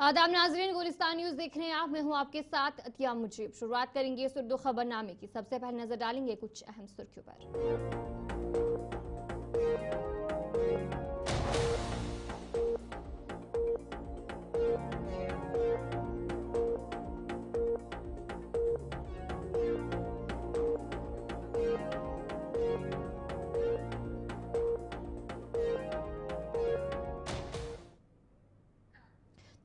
आदाब नाजरीन, गुलिस्तान न्यूज देख रहे हैं आप। मैं हूं आपके साथ अतिया मुजीब। शुरुआत करेंगे सुर्दो खबरनामे की। सबसे पहले नजर डालेंगे कुछ अहम सुर्खियों पर।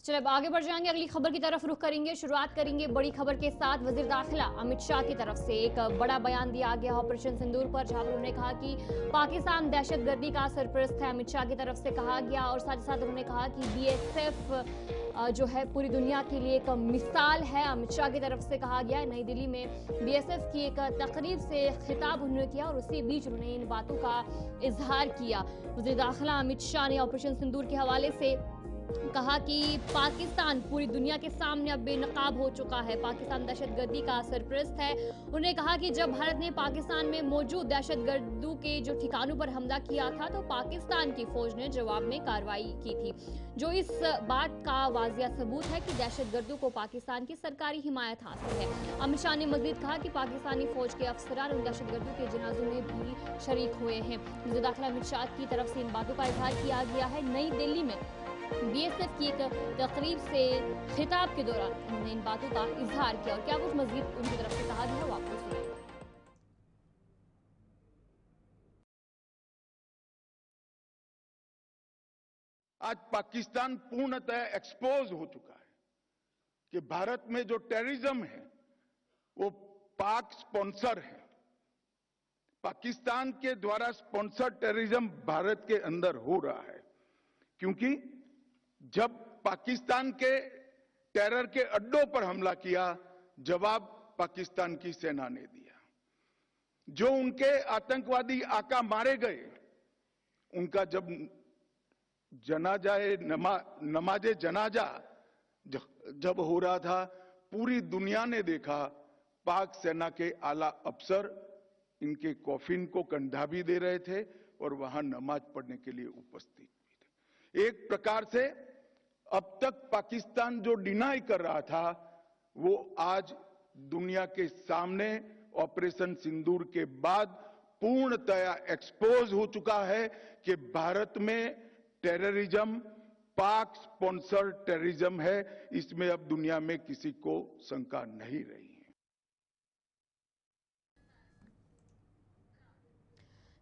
चलिए अब आगे बढ़ जाएंगे, अगली खबर की तरफ रुख करेंगे। शुरुआत करेंगे बड़ी खबर के साथ। वजीर दाखिला अमित शाह की तरफ से एक बड़ा बयान दिया गया ऑपरेशन सिंदूर पर, जहां पर उन्होंने कहा कि पाकिस्तान दहशतगर्दी का सरपरस्त है। अमित शाह की तरफ से कहा गया और साथ ही साथ उन्होंने कहा कि बीएसएफ जो है पूरी दुनिया के लिए एक मिसाल है। अमित शाह की तरफ से कहा गया। नई दिल्ली में बीएसएफ की एक तकरीब से खिताब उन्होंने किया और उसी बीच उन्होंने इन बातों का इजहार किया। वजीर दाखिला अमित शाह ने ऑपरेशन सिंदूर के हवाले से कहा कि पाकिस्तान पूरी दुनिया के सामने अब बेनकाब हो चुका है। पाकिस्तान दहशतगर्दी का सरपरस्त है। उन्होंने कहा कि जब भारत ने पाकिस्तान में मौजूद दहशतगर्दों के जो ठिकानों पर हमला किया था तो पाकिस्तान की फौज ने जवाब में कार्रवाई की थी, जो इस बात का वाजिया सबूत है कि दहशतगर्दों को पाकिस्तान की सरकारी हिमायत हासिल है। अमित शाह ने मजीद कहा कि पाकिस्तानी फौज के अफसरान उन दहशतगर्दों के जनाजों में भी शरीक हुए हैं। वज़ीर दाखिला अमित शाह की तरफ से इन बातों का इजहार किया गया है। नई दिल्ली में बीएसएफ की एक तकरीब से खिताब के दौरान उन्होंने इन बातों का इजहार किया और क्या कुछ मजीद उनकी तरफ से कहा गया वो आपको सुनाएंगे। आज पाकिस्तान पूर्णतः एक्सपोज हो चुका है कि भारत में जो टेररिज्म है वो पाक स्पॉन्सर है। पाकिस्तान के द्वारा स्पॉन्सर टेररिज्म भारत के अंदर हो रहा है, क्योंकि जब पाकिस्तान के टेरर के अड्डों पर हमला किया, जवाब पाकिस्तान की सेना ने दिया। जो उनके आतंकवादी आका मारे गए, उनका जब नमाजे जनाजा जब हो रहा था, पूरी दुनिया ने देखा पाक सेना के आला अफसर इनके कॉफिन को कंधा भी दे रहे थे और वहां नमाज पढ़ने के लिए उपस्थित भी थे। एक प्रकार से अब तक पाकिस्तान जो डिनाई कर रहा था वो आज दुनिया के सामने ऑपरेशन सिंदूर के बाद पूर्णतया एक्सपोज हो चुका है कि भारत में टेररिज्म पाक स्पॉन्सर टेररिज्म है। इसमें अब दुनिया में किसी को शंका नहीं रही।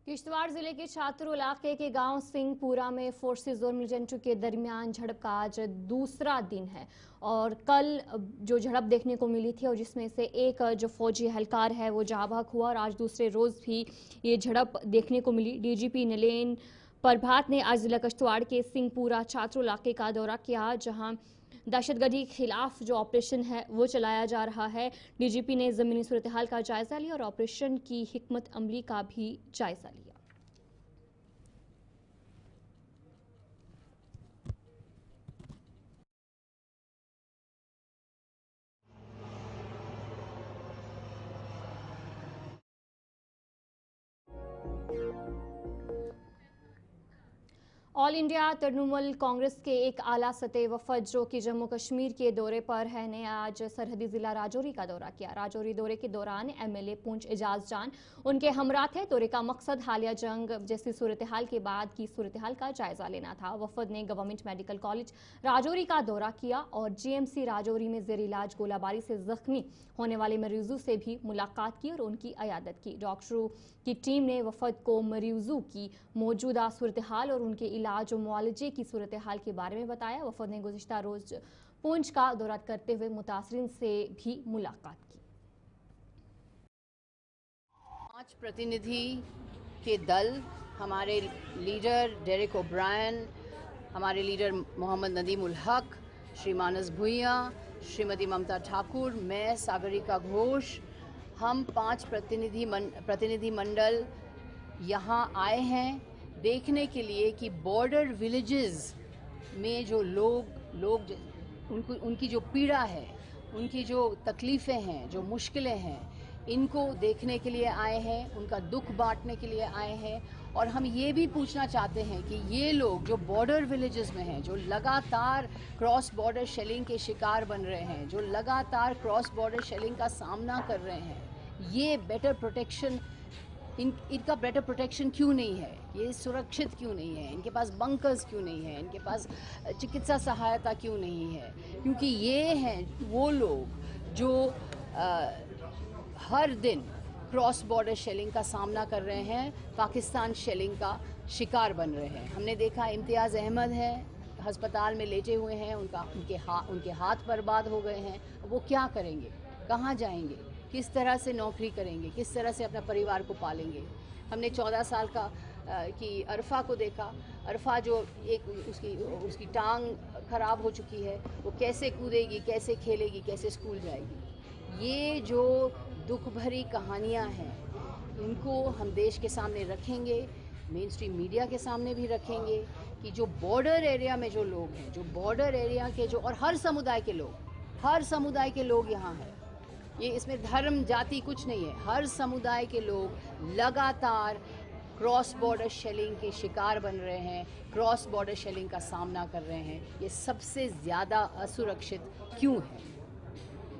किश्तवाड़ जिले के छात्र इलाके के गांव सिंहपुरा में फोर्सेज और मिलिटेंट्री के दरमियान झड़प का आज दूसरा दिन है और कल जो झड़प देखने को मिली थी और जिसमें से एक जो फौजी एहलकार है वो जाबाक हुआ और आज दूसरे रोज भी ये झड़प देखने को मिली। डीजीपी नलेन प्रभात ने आज जिला किश्तवाड़ के सिंहपुरा छात्र इलाके का दौरा किया, जहां दहशतगर्दी के खिलाफ जो ऑपरेशन है वो चलाया जा रहा है। डीजीपी ने जमीनी सूरत हाल का जायजा लिया और ऑपरेशन की हिकमत अमली का भी जायजा लिया। ऑल इंडिया तृणमूल कांग्रेस के एक आला सतह वफद जो कि जम्मू कश्मीर के दौरे पर है ने आज सरहदी जिला राजौरी का दौरा किया। राजौरी दौरे के दौरान एमएलए पूंछ एजाज जान उनके हमरा थे। दौरे का मकसद हालिया जंग जैसी सूरत हाल के बाद की सूरत हाल का जायजा लेना था। वफद ने गवर्नमेंट मेडिकल कॉलेज राजौरी का दौरा किया और जीएमसी राजौरी में जेर इलाज गोलाबारी से जख्मी होने वाले मरीजों से भी मुलाकात की और उनकी अयादत की। डॉक्टरों की टीम ने वफद को मरीजों की मौजूदा सूरत हाल और उनके इलाज और मुआलजे की सूरत हाल के बारे में बताया। वफद ने गुज़िश्ता रोज पूंछ का दौरा करते हुए मुतासरीन से भी मुलाकात की। 5 प्रतिनिधि के दल, हमारे लीडर डेरेक ओब्रायन, हमारे लीडर मोहम्मद नदीम उल हक, श्री मानस भुइया, श्रीमती ममता ठाकुर, मैं सागरिका घोष, हम 5 प्रतिनिधि मंडल यहाँ आए हैं देखने के लिए कि बॉर्डर विलेजेस में जो लोग उनकी जो पीड़ा है, उनकी जो तकलीफ़ें हैं, जो मुश्किलें हैं, इनको देखने के लिए आए हैं, उनका दुख बांटने के लिए आए हैं और हम ये भी पूछना चाहते हैं कि ये लोग जो बॉर्डर विलेजेस में हैं, जो लगातार क्रॉस बॉर्डर शेलिंग के शिकार बन रहे हैं, जो लगातार क्रॉस बॉर्डर शेलिंग का सामना कर रहे हैं, ये बेटर प्रोटेक्शन इनका बेटर प्रोटेक्शन क्यों नहीं है? ये सुरक्षित क्यों नहीं है? इनके पास बंकर्स क्यों नहीं है? इनके पास चिकित्सा सहायता क्यों नहीं है? क्योंकि ये हैं वो लोग जो हर दिन क्रॉस बॉर्डर शेलिंग का सामना कर रहे हैं, पाकिस्तान शेलिंग का शिकार बन रहे हैं। हमने देखा इम्तियाज़ अहमद है, अस्पताल में लेटे हुए हैं, उनके हाथ बर्बाद हो गए हैं। वो क्या करेंगे? कहाँ जाएंगे? किस तरह से नौकरी करेंगे? किस तरह से अपना परिवार को पालेंगे? हमने 14 साल की अरफा को देखा। अरफा जो एक उसकी टांग खराब हो चुकी है, वो कैसे कूदेगी, कैसे खेलेगी, कैसे स्कूल जाएगी? ये जो दुख भरी कहानियाँ हैं, इनको हम देश के सामने रखेंगे, मेन स्ट्रीम मीडिया के सामने भी रखेंगे कि जो बॉर्डर एरिया में जो लोग हैं, जो बॉर्डर एरिया के जो, और हर समुदाय के लोग यहाँ हैं। ये इसमें धर्म जाति कुछ नहीं है, हर समुदाय के लोग लगातार क्रॉस बॉर्डर शेलिंग के शिकार बन रहे हैं, क्रॉस बॉर्डर शेलिंग का सामना कर रहे हैं। ये सबसे ज़्यादा असुरक्षित क्यों है?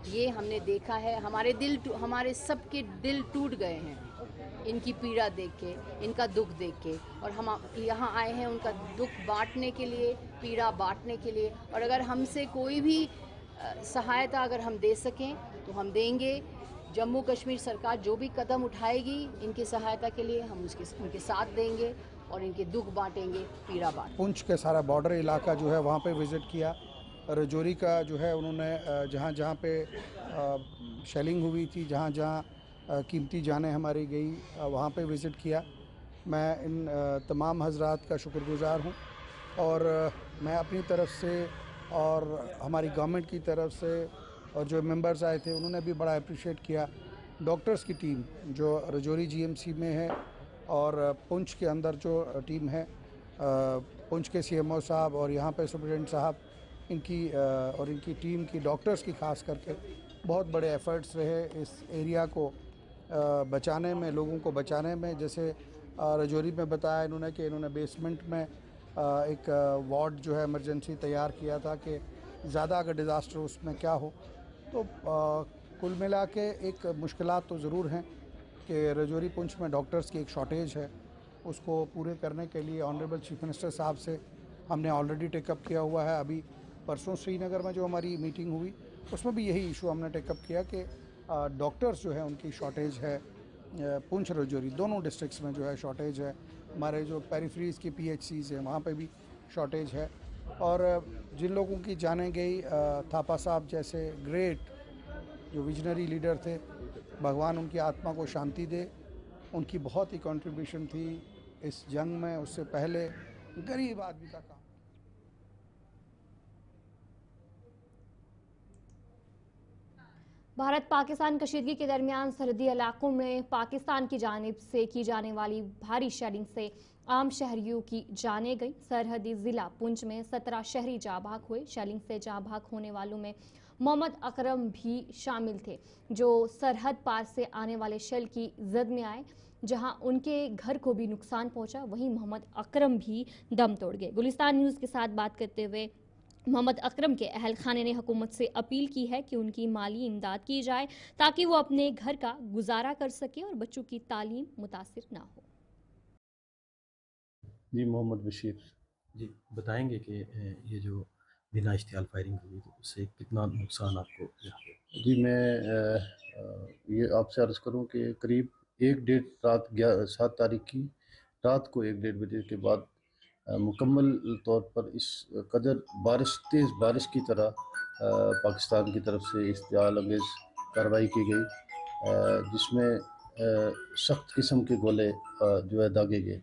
ये हमने देखा है, हमारे सबके दिल टूट गए हैं इनकी पीड़ा देख के, इनका दुख देख के। और हम यहाँ आए हैं उनका दुख बांटने के लिए, पीड़ा बांटने के लिए। और अगर हमसे कोई भी सहायता अगर हम दे सकें तो हम देंगे। जम्मू कश्मीर सरकार जो भी कदम उठाएगी इनकी सहायता के लिए, हम उनके साथ देंगे और इनके दुख बांटेंगे, पीड़ा बांटेंगे। पुंछ के सारा बॉर्डर इलाका जो है वहाँ पे विज़िट किया। रजौरी का जो है उन्होंने जहाँ जहाँ पे शेलिंग हुई थी, जहाँ जहाँ कीमती जानें हमारी गई, वहाँ पे विज़िट किया। मैं इन तमाम हजरात का शुक्रगुज़ार हूँ और मैं अपनी तरफ से और हमारी गवर्नमेंट की तरफ से और जो मेंबर्स आए थे उन्होंने भी बड़ा अप्रिशिएट किया। डॉक्टर्स की टीम जो रजौरी जीएमसी में है और पुंछ के अंदर जो टीम है, पुंछ के सीएमओ साहब और यहाँ पे सुप्रिटेंडेंट साहब, इनकी टीम की डॉक्टर्स की खास करके बहुत बड़े एफर्ट्स रहे इस एरिया को बचाने में, लोगों को बचाने में। जैसे रजौरी में बताया इन्होंने बेसमेंट में एक वार्ड जो है इमरजेंसी तैयार किया था कि ज़्यादा अगर डिज़ास्टर उसमें क्या हो। तो कुल मिला के एक मुश्किलात तो ज़रूर हैं कि रजौरी पुंछ में डॉक्टर्स की एक शॉर्टेज है। उसको पूरे करने के लिए ऑनरेबल चीफ मिनिस्टर साहब से हमने ऑलरेडी टेकअप किया हुआ है। अभी परसों श्रीनगर में जो हमारी मीटिंग हुई उसमें भी यही इशू हमने टेकअप किया कि डॉक्टर्स जो है उनकी शॉर्टेज है। पुंछ रजौरी दोनों डिस्ट्रिक्ट्स में जो है शॉर्टेज है। हमारे जो पेरिफेरीज़ की PHCs हैं वहाँ पे भी शॉर्टेज है। और जिन लोगों की जाने गई, थापा साहब जैसे ग्रेट जो विजनरी लीडर थे, भगवान उनकी आत्मा को शांति दे। उनकी बहुत ही कंट्रीब्यूशन थी इस जंग में, उससे पहले गरीब आदमी का काम। भारत पाकिस्तान कशीदगी के दरमियान सरहदी इलाकों में पाकिस्तान की जानिब से की जाने वाली भारी शेलिंग से आम शहरियों की जानें गई। सरहदी ज़िला पुंछ में 17 शहरी जाँ भाग हुए। शेलिंग से जाँ भाग होने वालों में मोहम्मद अकरम भी शामिल थे, जो सरहद पार से आने वाले शेल की जद में आए, जहां उनके घर को भी नुकसान पहुंचा। वहीं मोहम्मद अकरम भी दम तोड़ गए। गुलिस्तान न्यूज़ के साथ बात करते हुए मोहम्मद अकरम के अहल खाने ने हुकूमत से अपील की है कि उनकी माली इमदाद की जाए ताकि वो अपने घर का गुजारा कर सके और बच्चों की तालीम मुतासिर ना हो। जी, मोहम्मद बशीर जी बताएंगे कि ये जो बिना इश्तियाल फायरिंग हुई तो उससे कितना नुकसान आपको? जी, मैं ये आपसे अर्ज़ करूं कि करीब 1-1.5 रात 7 तारीख की रात को 1-1.5 बजे के बाद मुकम्मल तौर पर इस कदर तेज़ बारिश की तरह पाकिस्तान की तरफ से इश्तियाल अंगेज़ कार्रवाई की गई, जिसमें सख्त किस्म के गोले जो है दागे गए,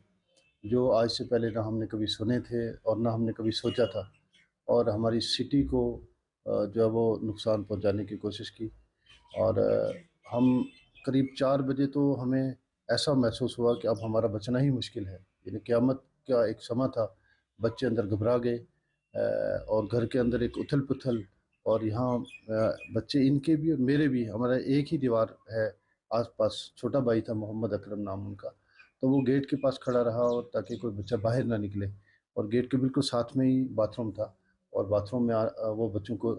जो आज से पहले ना हमने कभी सुने थे और ना हमने कभी सोचा था। और हमारी सिटी को जो है वो नुकसान पहुंचाने की कोशिश की। और हम करीब 4 बजे तो हमें ऐसा महसूस हुआ कि अब हमारा बचना ही मुश्किल है, यानी क़यामत का एक समा था। बच्चे अंदर घबरा गए और घर के अंदर एक उथल पुथल, और यहाँ बच्चे इनके भी और मेरे भी, हमारा एक ही दीवार है आसपास। छोटा भाई था, मोहम्मद अकरम नाम उनका। तो वो गेट के पास खड़ा रहा और ताकि कोई बच्चा बाहर ना निकले, और गेट के बिल्कुल साथ में ही बाथरूम था। और बाथरूम में वो बच्चों को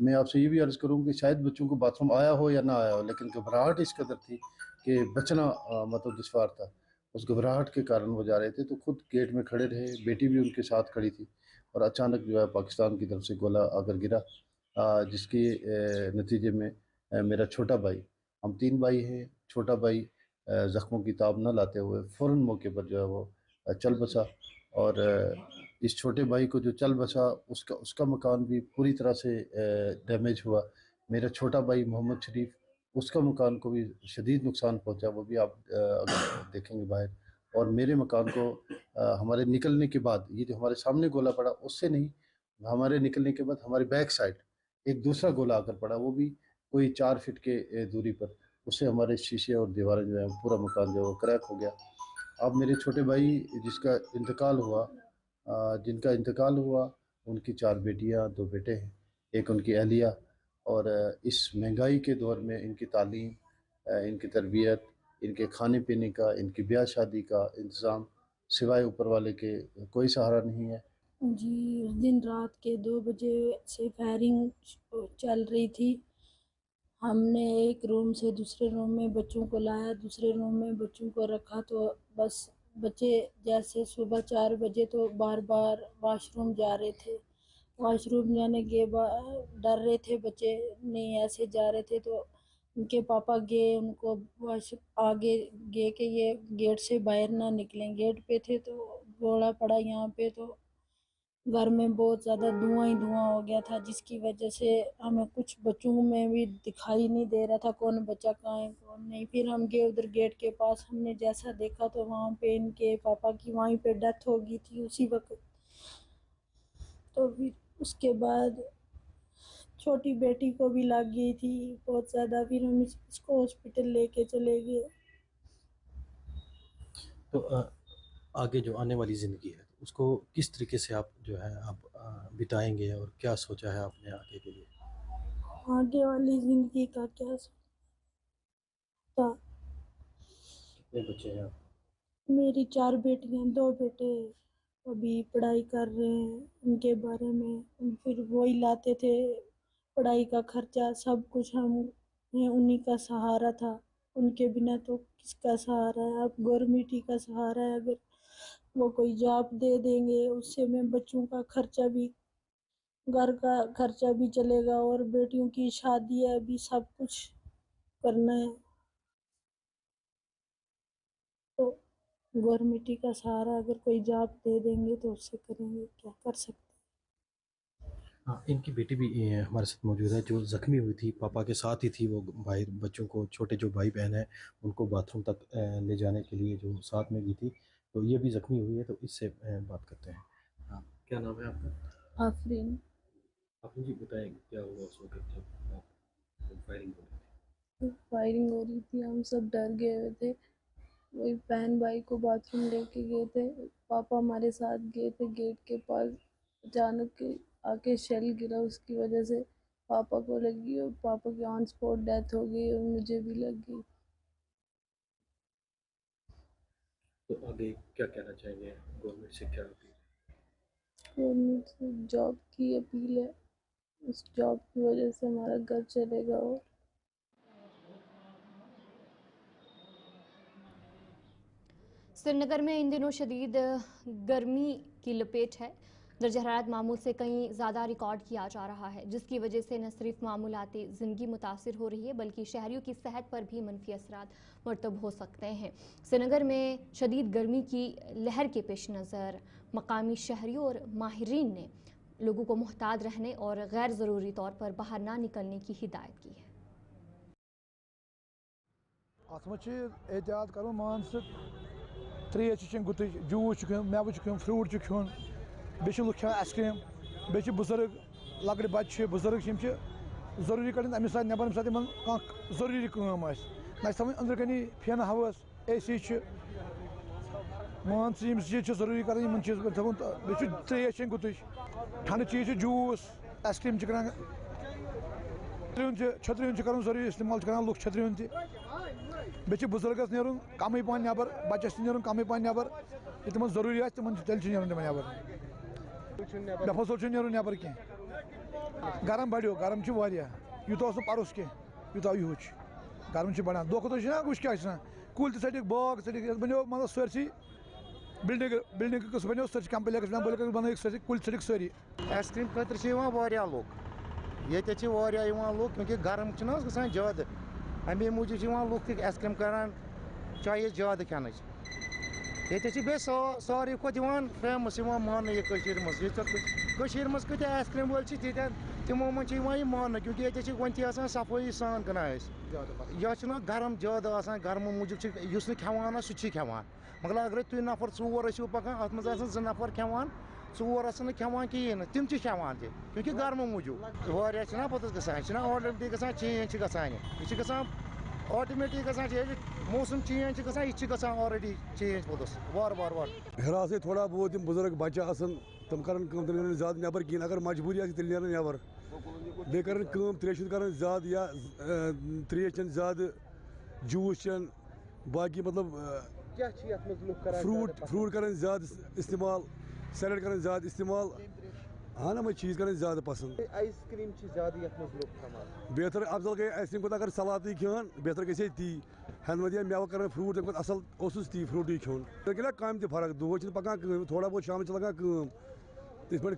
मैं आपसे ये भी अर्ज़ करूँ कि शायद बच्चों को बाथरूम आया हो या ना आया हो, लेकिन घबराहट इस कदर थी कि बचना मतलब दुश्वार था। उस घबराहट के कारण वो जा रहे थे, तो खुद गेट में खड़े रहे, बेटी भी उनके साथ खड़ी थी, और अचानक जो है पाकिस्तान की तरफ से गोला आकर गिरा, जिसके नतीजे में मेरा छोटा भाई, हम 3 भाई हैं, छोटा भाई ज़ख्मों की ताब न लाते हुए फ़ौरन मौके पर जो है वो चल बसा। और इस छोटे भाई को जो चल बसा, उसका उसका मकान भी पूरी तरह से डैमेज हुआ। मेरा छोटा भाई मोहम्मद शरीफ, उसका मकान को भी शदीद नुकसान पहुंचा, वो भी आप अगर देखेंगे बाहर। और मेरे मकान को हमारे निकलने के बाद, ये जो हमारे सामने गोला पड़ा उससे नहीं, हमारे निकलने के बाद हमारी बैक साइड एक दूसरा गोला आकर पड़ा, वो भी कोई 4 फीट के दूरी पर। उससे हमारे शीशे और दीवारें जो है, पूरा मकान जो है वो क्रैक हो गया। अब मेरे छोटे भाई जिनका इंतकाल हुआ, उनकी 4 बेटियां 2 बेटे हैं, एक उनकी अहलिया। और इस महंगाई के दौर में इनकी तालीम, इनकी तरबियत, इनके खाने पीने का, इनकी ब्याह शादी का इंतज़ाम सिवाय ऊपर वाले के कोई सहारा नहीं है। जी, उस दिन रात के 2 बजे से फायरिंग चल रही थी। हमने एक रूम से दूसरे रूम में बच्चों को लाया, दूसरे रूम में बच्चों को रखा, तो बस बच्चे जैसे सुबह 4 बजे तो बार-बार वॉशरूम जा रहे थे। वॉशरूम जाने के बाद डर रहे थे बच्चे, नहीं ऐसे जा रहे थे, तो उनके पापा गए उनको वॉश आगे गए कि ये गेट से बाहर ना निकलें। गेट पे थे तो गोला पड़ा यहाँ पे, तो घर में बहुत ज़्यादा धुआं ही धुआं हो गया था, जिसकी वजह से हमें कुछ बच्चों में भी दिखाई नहीं दे रहा था कौन बच्चा कहाँ है कौन नहीं। फिर हम गए उधर गेट के पास, हमने जैसा देखा तो वहाँ पे इनके पापा की वहीं पे डेथ हो गई थी उसी वक्त। तो फिर उसके बाद छोटी बेटी को भी लग गई थी बहुत ज़्यादा, फिर हम इसको हॉस्पिटल लेके चले गए। तो आगे जो आने वाली ज़िंदगी है उसको किस तरीके से आप जो है आप बिताएंगे, और क्या सोचा है आपने आगे के लिए? आगे वाली ज़िंदगी का क्या सोचा? कितने बच्चे हैं आप? मेरी 4 बेटियां 2 बेटे अभी पढ़ाई कर रहे हैं, उनके बारे में फिर वही लाते थे, पढ़ाई का खर्चा सब कुछ हम उन्हीं का सहारा था। उनके बिना तो किसका सहारा है? अब गवर्नमेंट ही का सहारा है। अगर वो कोई जॉब दे देंगे उससे मैं बच्चों का खर्चा भी, घर का खर्चा भी चलेगा, और बेटियों की शादी है, अभी सब कुछ करना है, तो गवर्नमेंट ही का सहारा। अगर कोई जॉब दे देंगे तो उससे करेंगे, क्या कर सकते हैं। हाँ, इनकी बेटी भी हमारे साथ मौजूद है जो ज़ख्मी हुई थी, पापा के साथ ही थी। वो भाई बच्चों को, छोटे जो भाई बहन हैं उनको बाथरूम तक ले जाने के लिए जो साथ में गई थी, तो ये भी ज़ख्मी हुई है, तो इससे बात करते हैं। हाँ, क्या नाम है आपका? आफरीन। आपने जी बताएं क्या हुआ उस वक्त जब फायरिंग हो रही थी? फायरिंग हो रही थी, हम सब डर गए हुए थे। वही बहन भाई को बाथरूम लेके गए थे, पापा हमारे साथ गए थे गेट के पास। अचानक आके शेल गिरा, उसकी वजह से पापा को लगी और पापा की ऑन स्पॉट डेथ हो गई और मुझे भी लग गई। तो आगे क्या कहना चाहेंगे? गवर्नमेंट से क्या अपील? गवर्नमेंट से जॉब की अपील है, उस जॉब की वजह से हमारा घर चलेगा। और श्रीनगर में इन दिनों शदीद गर्मी की लपेट है। दर्जा हरारत मामूल से कहीं ज़्यादा रिकॉर्ड किया जा रहा है, जिसकी वजह से न सिर्फ मामूलाती ज़िंदगी मुतासिर हो रही है बल्कि शहरियों की सेहत पर भी मनफी असरात मरतब हो सकते हैं। श्रीनगर में शदीद गर्मी की लहर के पेश नज़र मकामी शहरियों और माहिरीन ने लोगों को मुहतात रहने और गैर ज़रूरी तौर पर बाहर ना निकलने की हिदायत की है। एहतियात करो, मान त्रेश गुत जूस मेव फ्रूट खुन बे लुक खान आइसक्रीम बे बुजुर्ग लकड़ बच्चे बुजुर्ग जरूरी कड़न अमे साथ नबर जरूरी कम ना थवन अंदर कनी फैन हाउस AC मान चीज जरूरी कर चीज थवन बे त्रेश गुत ठंड चीज जूस आइसक्रीम कर छतरी कर जरूरी इस्तेमाल कर लुक छतरी बे बुजुर्गस नीरुन कम पान नबर बच्चस नीरुन कम पान नबर ये तिम जरूरी तिम तेल नीरुन तिम नबर बेफजूल नीरुन नबर कह गरम बढ़ो गरम यूत परुस कह यूत यू गरम बढ़ान दो ना कुछ क्या कुल तक बाग बनो मतलब सरसी बिल्डिंग बनो सर कम्प्लेक्स बन सर कुल सड़क सारी आइसक्रीम खतर लुक ये लुक क्योंकि गर्म ग ज्यादा अमे मूजूब लुक तक आइसक्रीम करान चाहिए ज्यादा खेन ये बे सारे खुद फेमस मान ये मज कत आइसक्रीम वाल तिमो मन यह मान क्योंकि ये वन सफाई सान कनान यह गर्म ज्यादा गर्म मूजूब खेवान सह खेवान मगर अगर तुम नफर 4 पकान अत मज 2 नफर खेवान 4 खेवान कहें तिम खेवान क्योंकि गर्म मूजूब वाह पत गसान ऑटोमेटिक गसान चेंज गसान यह ऑटोमेटिक गसान मौसम चेंज गसान ऑलरेडी चेंज पोतस वार वार वार हरास थोड़ा बहुत बुजुर्ग बच्चे तम कर ज्यादा नबर कहें अगर मजबूरी तेल नबर बे कर त्रेश ज्यादा या त्रेश चन ज्यादा जूस चन बाकी मतलब फ्रूट कर ज्यादा इस्तेमाल सैलड कर ज्यादा इस्तेमाल हाँ ना मैं चीज़ कर ज्यादा पसंद आइसक्रीम ज्यादा बेहतर अफजल गई आइसक्रीम को अगर सलाद खान बेहतर गे ती हन मे मेव कर फ्रूट तम असल ती फ्रूट खोन ना कम तक दो पकान थोड़ा बहुत शाम लगान तिथ पे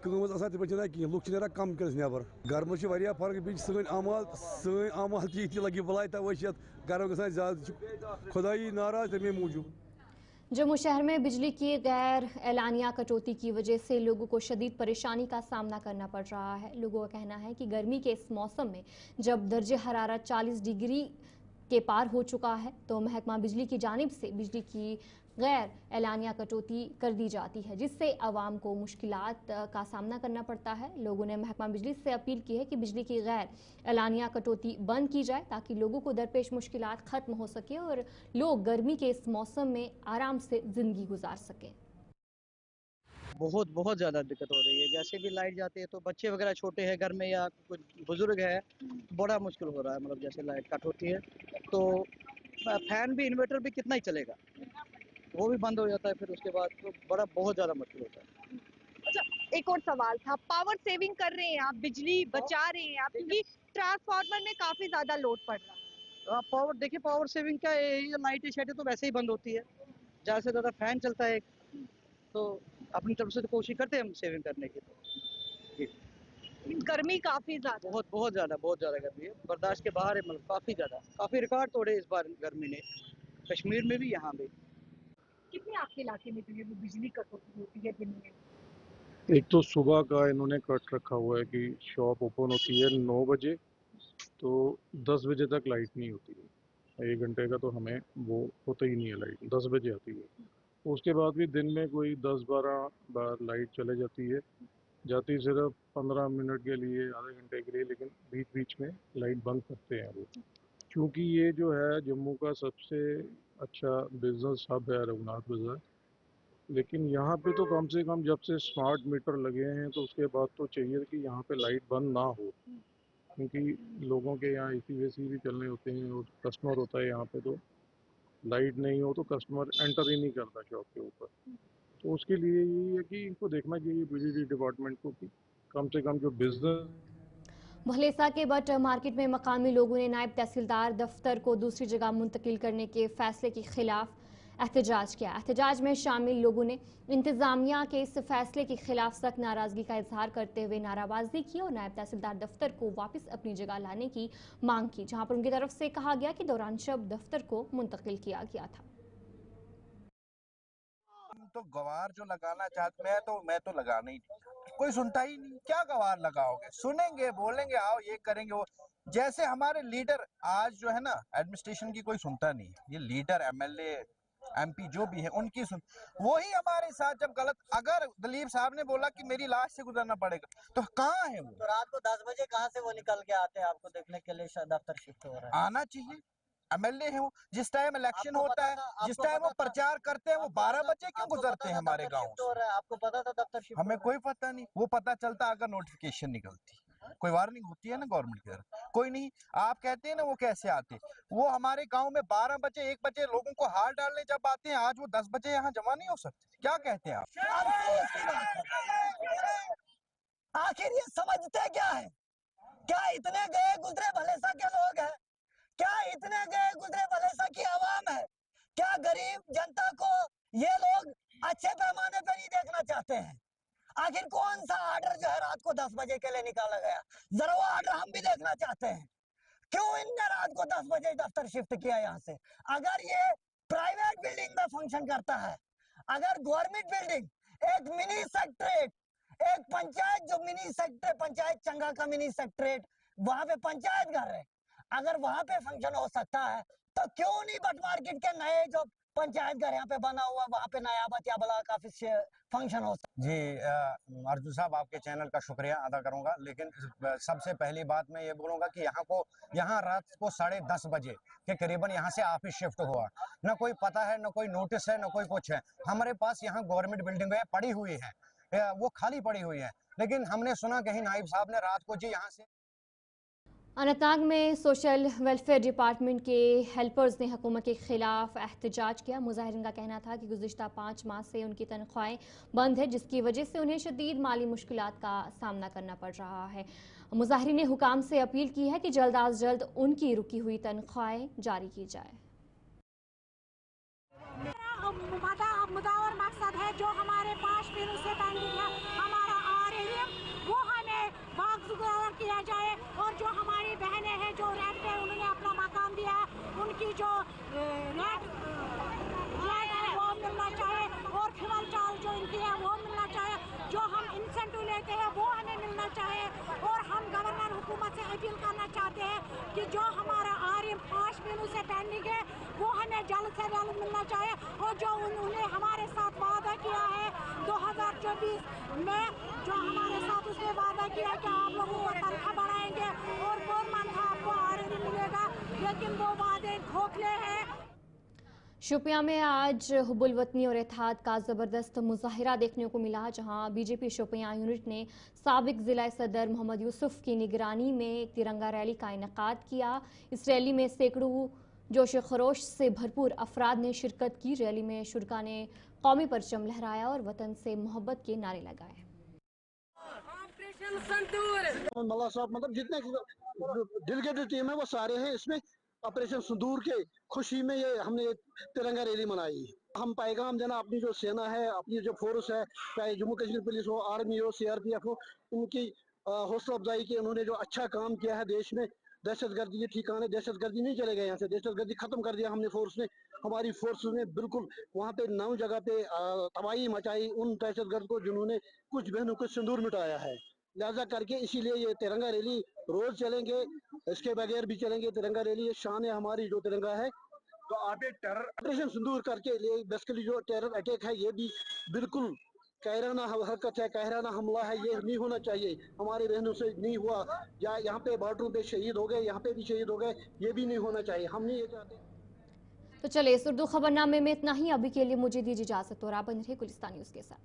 पे कह लुक ना कम कर नबर गर्म फर्क बी सन आमाल ती लगी बलाई तवशियत गर्म ग ज्यादा खुदाई नाराज तमे मूजूब। जम्मू शहर में बिजली की गैर एलानिया कटौती की वजह से लोगों को शदीद परेशानी का सामना करना पड़ रहा है। लोगों का कहना है कि गर्मी के इस मौसम में जब दर्जे हरारत 40 डिग्री के पार हो चुका है तो महकमा बिजली की जानिब से बिजली की गैर एलानिया कटौती कर दी जाती है, जिससे आवाम को मुश्किलात का सामना करना पड़ता है। लोगों ने महकमा बिजली से अपील की है कि बिजली की गैर एलानिया कटौती बंद की जाए ताकि लोगों को दरपेश मुश्किलात ख़त्म हो सके और लोग गर्मी के इस मौसम में आराम से ज़िंदगी गुजार सकें। बहुत ज़्यादा दिक्कत हो रही है। जैसे भी लाइट जाती है तो बच्चे वगैरह छोटे हैं घर में या कुछ बुजुर्ग है, बड़ा मुश्किल हो रहा है। मतलब जैसे लाइट कट होती है तो फैन भी इन्वर्टर भी कितना ही चलेगा, वो भी बंद हो जाता है, फिर उसके बाद तो बहुत ज़्यादा मुश्किल होता है। अच्छा, एक और सवाल था, पावर सेविंग कर रहे हैं आप, बिजली बचा रहे हैं आप, क्योंकि ट्रांसफार्मर में काफ़ी ज़्यादा लोड पड़ रहा है। पावर देखिए, पावर सेविंग क्या है, ये लाइटें शाइटें तो वैसे ही बंद होती है, ज़्यादा से ज़्यादा फैन चलता है, तो अपनी तरफ से तो कोशिश करते हैं हम सेविंग करने की। तो गर्मी काफ़ी ज़्यादा, बहुत ज़्यादा गर्मी है, बर्दाश्त के बाहर है। मतलब काफ़ी रिकॉर्ड तोड़े इस बार गर्मी ने, कश्मीर में भी, यहाँ भी। कितनी आपके इलाके में जो है वो बिजली कटौती होती है दिन में? एक तो सुबह का इन्होंने कट रखा हुआ है कि शॉप ओपन होती है 9 बजे, तो 10 बजे तक लाइट नहीं होती है। 1 घंटे का तो हमें वो होता ही नहीं है, लाइट 10 बजे आती है। उसके बाद भी दिन में कोई 10-12 बार लाइट चले जाती है, जाती सिर्फ 15 मिनट के लिए, आधे घंटे के लिए, लेकिन बीच बीच में लाइट बंद करते हैं वो। क्योंकि ये जो है जम्मू का सबसे अच्छा बिजनेस हब है रघुनाथ बाजार, लेकिन यहाँ पे तो कम से कम जब से स्मार्ट मीटर लगे हैं तो उसके बाद तो चाहिए कि यहाँ पे लाइट बंद ना हो, क्योंकि लोगों के यहाँ एसी वेसी भी चलने होते हैं और कस्टमर होता है यहाँ पे, तो लाइट नहीं हो तो कस्टमर एंटर ही नहीं करता शॉप के ऊपर। तो उसके लिए यही है कि इनको देखना चाहिए बिजली डिपार्टमेंट को कि कम से कम जो बिजनेस। भलेसा के बट मार्केट में मकामी लोगों ने नायब तहसीलदार दफ्तर को दूसरी जगह मुंतकिल करने के फैसले के खिलाफ एहतजाज किया। एहतजाज में शामिल लोगों ने इंतजामिया के इस फैसले के खिलाफ सख्त नाराजगी का इजहार करते हुए नाराबाजी की और नायब तहसीलदार दफ्तर को वापस अपनी जगह लाने की मांग की, जहां पर उनकी तरफ से कहा गया कि दौरान शब दफ्तर को मुंतकिल किया गया था। तो गवार जो लगाना चाहते, मैं तो लगाना ही नहीं, कोई सुनता ही नहीं। क्या गवार लगाओगे? सुनेंगे, बोलेंगे, आओ ये करेंगे वो। जैसे हमारे लीडर आज जो है ना, एडमिनिस्ट्रेशन की कोई सुनता नहीं। ये लीडर एमएलए एमपी जो भी है उनकी सुन, वही हमारे साथ जब गलत, अगर दलीप साहब ने बोला कि मेरी लाश से गुजरना पड़ेगा, तो कहाँ है वो? तो रात को 10 बजे कहाँ से वो निकल के आते हैं आपको देखने के लिए दफ्तर शिफ्ट हो रहा है? आना चाहिए। एमएलए है वो, जिस टाइम इलेक्शन होता है, जिस टाइम वो प्रचार करते हैं, वो 12 बजे क्यों गुजरते हैं हमारे गाँव? आपको पता था दफ्तर शिफ्ट? हमें कोई पता नहीं। वो पता चलता अगर नोटिफिकेशन निकलती। कोई वार्निंग होती है ना गवर्नमेंट की तरफ? कोई नहीं। आप कहते हैं ना वो कैसे आते, वो हमारे गांव में 12 बजे 1 बजे लोगों को हार डालने जब आते हैं, आज वो 10 बजे यहाँ जमा नहीं हो सकते? क्या कहते हैं आप? आखिर ये समझते क्या है? क्या इतने गए गुजरे भलेसा के लोग हैं? क्या इतने गए गुजरे भलेसा की आवाम है? क्या गरीब जनता को ये लोग अच्छे पैमाने पर नहीं देखना चाहते हैं? आखिर कौन सा ऑर्डर जो है रात को 10 बजे के लिए निकाला गया, जरा वो ऑर्डर हम भी देखना चाहते हैं। क्यों इनने रात को 10 बजे दफ्तर शिफ्ट किया यहाँ से? अगर ये प्राइवेट बिल्डिंग में फंक्शन करता है, अगर गवर्नमेंट बिल्डिंग एक मिनी सेक्रेटरेट, एक पंचायत जो मिनी सेक्रेटरेट, पंचायत चंगा का मिनी सेक्रेटरेट, वहां पे पंचायत घर है, अगर वहां पे फंक्शन हो सकता है तो क्यों नहीं बट मार्केट के नए जो पंचायत घर यहाँ पे बना हुआ वहां पे नया बतिया बला काफी फंक्शन हो सकता? जी अर्जुन साहब, आपके चैनल का शुक्रिया अदा करूंगा, लेकिन सबसे पहली बात मैं ये बोलूंगा कि यहाँ रात को 10:30 बजे के करीबन यहाँ से ऑफिस शिफ्ट हुआ, ना कोई पता है, ना कोई नोटिस है, ना कोई कुछ है। हमारे पास यहाँ गवर्नमेंट बिल्डिंग पड़ी हुई है, वो खाली पड़ी हुई है, लेकिन हमने सुना कहीं नायब साहब ने रात को जी यहाँ से। अनंतनाग में सोशल वेलफेयर डिपार्टमेंट के हेल्पर्स ने हुकूमत के खिलाफ एहतजाज किया। मुजाहिरीन का कहना था कि गुज़िश्ता 5 माह से उनकी तनख्वाहें बंद है, जिसकी वजह से उन्हें शदीद माली मुश्किलात का सामना करना पड़ रहा है। मुजाहिरीन ने हुकाम से अपील की है कि जल्द अज जल्द उनकी रुकी हुई तनख्वाहें जारी की जाए। मुद्दा और मकसद है जो हमारे 5 महीनों से पेंडिंग है, हमारा आरएएम वो हमें वापस किया जाए, और जो हमारी बहनें हैं जो रेंट पे उन्होंने अपना मकान दिया है, उनकी जो रेंट है वो मिलना चाहिए, और फ्यूल चार्ज जो इनकी है वो मिलना चाहिए, जो हम इंसेंटिव लेते हैं वो हमें मिलना चाहिए। और हम गवर्नर हुकूमत से अपील करना चाहते हैं कि जो हमारा आरएएम 5 महीनों से पेंडिंग है वो हमें जल्द से जल्द मिलना चाहिए, और जो उन्होंने हमारे साथ वादा किया है 2024 में, जो हमारे साथ उसने वादा किया कि आप लोगों को तनख्वाह बढ़ाएंगे और वो मंथ आपको आरएएम मिलेगा, लेकिन वो वादे खोखले हैं। शोपियां में आज हुब्बुल वतनी और इत्तेहाद का ज़बरदस्त मुजाहिरा देखने को मिला, जहां बीजेपी शोपियां यूनिट ने साबिक ज़िला सदर मोहम्मद यूसुफ की निगरानी में एक तिरंगा रैली का इनेकाद किया। इस रैली में सैकड़ों जोश खरोश से भरपूर अफराद ने शिरकत की। रैली में शुरका ने कौमी परचम लहराया और वतन से मोहब्बत के नारे लगाए। मल्ला साहब मतलब जितने डेलीगेटेड टीम है वो सारे हैं इसमें। ऑपरेशन सिंदूर के खुशी में ये हमने तिरंगा रैली मनाई। हम पैगाम देना अपनी जो सेना है, अपनी जो फोर्स है, चाहे जम्मू कश्मीर पुलिस हो, आर्मी हो, सीआरपीएफ हो, उनकी हौसला अफजाई की। उन्होंने जो अच्छा काम किया है देश में, दहशतगर्दी के ठिकाने दहशतगर्दी नहीं चले गए यहाँ से, दहशतगर्दी खत्म कर दिया हमने फोर्स ने। हमारी फोर्स ने बिल्कुल वहाँ पे 9 जगह पे तबाही मचाई उन दहशतगर्द को जिन्होंने कुछ बहनों को सिंदूर मिटाया है। लिहाजा करके इसीलिए ये तिरंगा रैली रोज चलेंगे, इसके बगैर भी चलेंगे। तिरंगा रैली ये शान है हमारी, जो तिरंगा है। तो आप एक टेरर ऑपरेशन सिंदूर करके लिए बेसिकली जो टेरर अटैक है ये भी बिल्कुल कायराना हरकत है, कायराना हमला है, ये नहीं होना चाहिए। हमारी बहनों से नहीं हुआ, या यहाँ पे बॉर्डरों पे शहीद हो गए, यहाँ पे भी शहीद हो गए, ये भी नहीं होना चाहिए। हम नहीं ये चाहते। तो चलिए इस उर्दू खबरनामे में इतना ही। अभी के लिए मुझे दीजिए इजाजत और आप बने रहिए गुलिस्तान न्यूज़ के साथ।